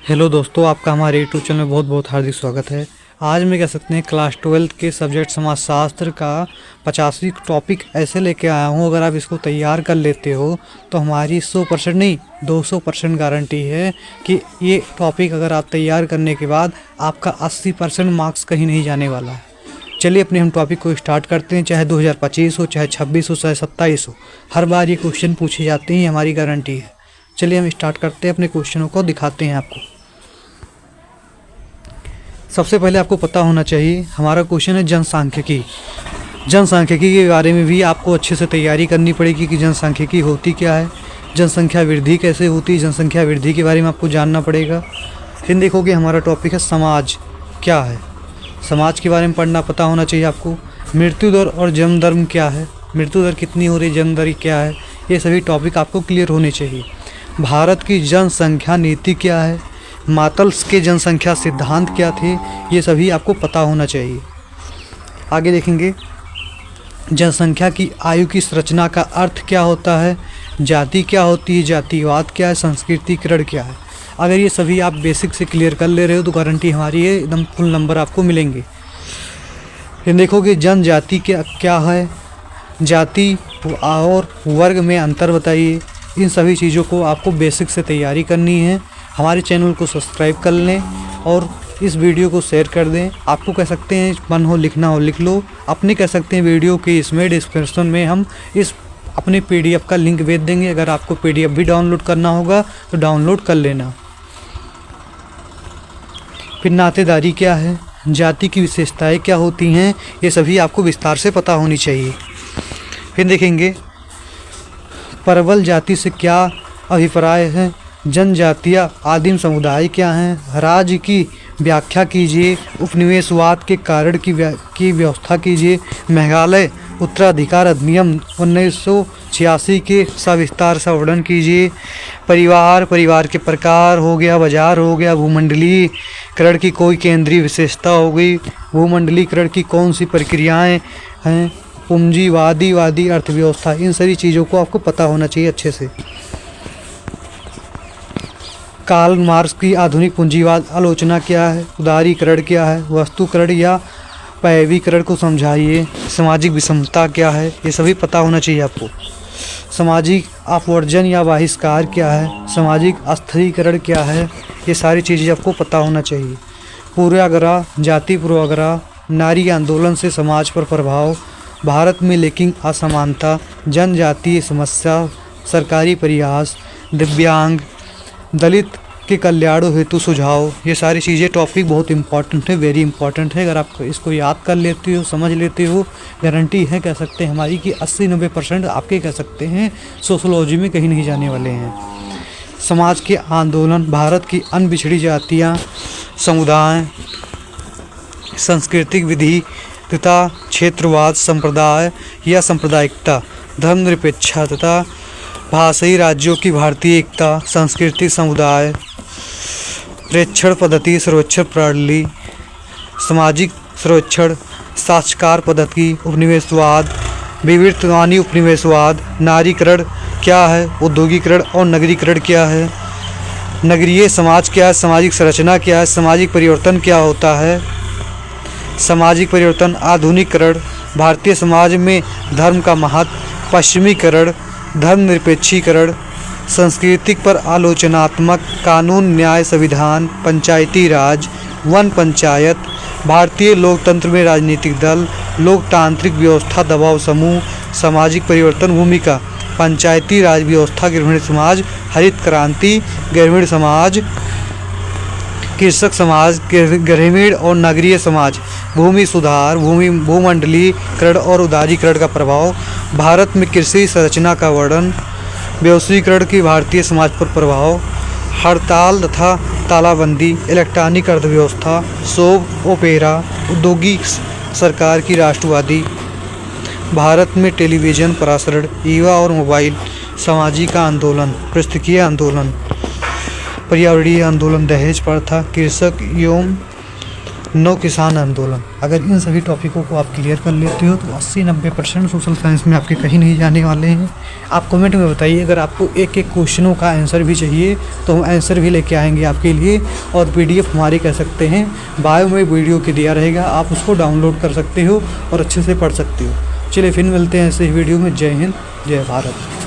Hello दोस्तों, आपका हमारे यूट्यूब चैनल में बहुत बहुत हार्दिक स्वागत है। आज मैं कह सकते हैं क्लास 12th के सब्जेक्ट समाजशास्त्र का 85 टॉपिक ऐसे लेके आया हूँ। अगर आप इसको तैयार कर लेते हो तो हमारी 100% नहीं 200% गारंटी है कि ये टॉपिक अगर आप तैयार करने के बाद आपका 80% मार्क्स कहीं नहीं जाने वाला है। चलिए अपने हम टॉपिक को स्टार्ट करते हैं। चाहे 2025 हो, चाहे 26 हो, चाहे 27 हो, हर बार ये क्वेश्चन पूछे जाते हैं, हमारी गारंटी है। चलिए हम स्टार्ट करते हैं, अपने क्वेश्चनों को दिखाते हैं आपको। सबसे पहले आपको पता होना चाहिए, हमारा क्वेश्चन है जनसांख्यिकी। जनसांख्यिकी के बारे में भी आपको अच्छे से तैयारी करनी पड़ेगी कि जनसांख्यिकी होती क्या है, जनसंख्या वृद्धि कैसे होती है, जनसंख्या वृद्धि के बारे में आपको जानना पड़ेगा। फिर देखोगे हमारा टॉपिक है समाज क्या है। समाज के बारे में पढ़ना पता होना चाहिए आपको। मृत्यु दर और जन्म दर क्या है, मृत्यु दर कितनी हो रही, जन्म दर क्या है, ये सभी टॉपिक आपको क्लियर होने चाहिए। भारत की जनसंख्या नीति क्या है, मातल्स के जनसंख्या सिद्धांत क्या थे, ये सभी आपको पता होना चाहिए। आगे देखेंगे जनसंख्या की आयु की संरचना का अर्थ क्या होता है, जाति क्या होती है, जातिवाद क्या है, संस्कृतिकरण क्या है। अगर ये सभी आप बेसिक से क्लियर कर ले रहे हो तो गारंटी हमारी है, एकदम फुल नंबर आपको मिलेंगे। फिर देखोगे जनजाति क्या है, जाति और वर्ग में अंतर बताइए। इन सभी चीज़ों को आपको बेसिक से तैयारी करनी है। हमारे चैनल को सब्सक्राइब कर लें और इस वीडियो को शेयर कर दें। आपको कह सकते हैं मन हो लिखना हो लिख लो, अपने कह सकते हैं वीडियो के इसमें डिस्क्रिप्शन में हम इस अपने PDF का लिंक भेज देंगे। अगर आपको PDF भी डाउनलोड करना होगा तो डाउनलोड कर लेना। फिर नातेदारी क्या है, जाति की विशेषताएं क्या होती हैं, ये सभी आपको विस्तार से पता होनी चाहिए। फिर देखेंगे प्रबल जाति से क्या अभिप्राय है, जनजातीय आदिम समुदाय क्या हैं, राज्य की व्याख्या कीजिए, उपनिवेशवाद के कारण की व्यवस्था कीजिए, मेघालय उत्तराधिकार अधिनियम 1986 के सविस्तार से वर्णन कीजिए, परिवार के प्रकार हो गया, बाजार हो गया, भूमंडलीकरण की कोई केंद्रीय विशेषता हो गई, भूमंडलीकरण की कौन सी प्रक्रियाएं हैं, पूंजीवादी अर्थव्यवस्था, इन सारी चीज़ों को आपको पता होना चाहिए अच्छे से। कार्ल मार्क्स की आधुनिक पूंजीवाद आलोचना क्या है, उदारीकरण क्या है, वस्तुकरण या पैवीकरण को समझाइए, सामाजिक विषमता क्या है, ये सभी पता होना चाहिए आपको। सामाजिक अपवर्जन या बहिष्कार क्या है, सामाजिक अस्थिरीकरण क्या है, ये सारी चीज़ें आपको पता होना चाहिए। पूर्वाग्रह, जाति पूर्वाग्रह, नारी आंदोलन से समाज पर प्रभाव, भारत में लिंग असमानता, जनजातीय समस्या, सरकारी प्रयास, दिव्यांग, दलित के कल्याण हेतु सुझाव, ये सारी चीज़ें टॉपिक बहुत इंपॉर्टेंट है, वेरी इंपॉर्टेंट है। अगर आप इसको याद कर लेते हो, समझ लेते हो, गारंटी है कह सकते हैं हमारी कि 80-90% आपके कह सकते हैं सोशोलॉजी में कहीं नहीं जाने वाले हैं। समाज के आंदोलन, भारत की अनबिछड़ी जातियाँ, समुदाय, सांस्कृतिक विविधता, क्षेत्रवाद, संप्रदाय या सांप्रदायिकता, धर्मनिरपेक्षता तथा भाषाई राज्यों की भारतीय एकता, सांस्कृतिक समुदाय, प्रेक्षण पद्धति, सर्वेक्षण प्रणाली, सामाजिक सर्वेक्षण, साक्षरता पद्धति, उपनिवेशवाद, विवर्तनवादी उपनिवेशवाद, नारीकरण क्या है, औद्योगिकरण और नगरीकरण क्या है, नगरीय समाज क्या है, सामाजिक संरचना क्या है, सामाजिक परिवर्तन क्या होता है, सामाजिक परिवर्तन, आधुनिकीकरण, भारतीय समाज में धर्म का महत्व, पश्चिमीकरण, धर्मनिरपेक्षीकरण, सांस्कृतिक पर आलोचनात्मक, कानून न्याय संविधान, पंचायती राज, वन पंचायत, भारतीय लोकतंत्र में राजनीतिक दल, लोकतांत्रिक व्यवस्था, दबाव समूह, सामाजिक परिवर्तन भूमिका, पंचायती राज व्यवस्था, ग्रामीण समाज, हरित क्रांति, ग्रामीण समाज, कृषक समाज, ग्रामीण और नगरीय समाज, भूमि सुधार, भूमंडलीकरण और उदारीकरण का प्रभाव, भारत में कृषि संरचना का वर्णन, व्यवसायीकरण की भारतीय समाज पर प्रभाव, हड़ताल तथा तालाबंदी, इलेक्ट्रॉनिक अर्थव्यवस्था, सोप ओपेरा, औद्योगिक सरकार की राष्ट्रवादी, भारत में टेलीविज़न प्रसारण, युवा और मोबाइल, सामाजिक आंदोलन, पारिस्थितिकीय आंदोलन, पर्यावरणीय आंदोलन, दहेज प्रथा, कृषक एवं नौ किसान आंदोलन। अगर इन सभी टॉपिकों को आप क्लियर कर लेते हो तो 80-90% सोशल साइंस में आपके कहीं नहीं जाने वाले हैं। आप कमेंट में बताइए, अगर आपको एक एक क्वेश्चनों का आंसर भी चाहिए तो हम आंसर भी लेके आएंगे आपके लिए। और PDF हमारी कह सकते हैं, बायो में वीडियो के दिया रहेगा, आप उसको डाउनलोड कर सकते हो और अच्छे से पढ़ सकते हो। चलिए फिर मिलते हैं ऐसे ही वीडियो में। जय हिंद, जय भारत।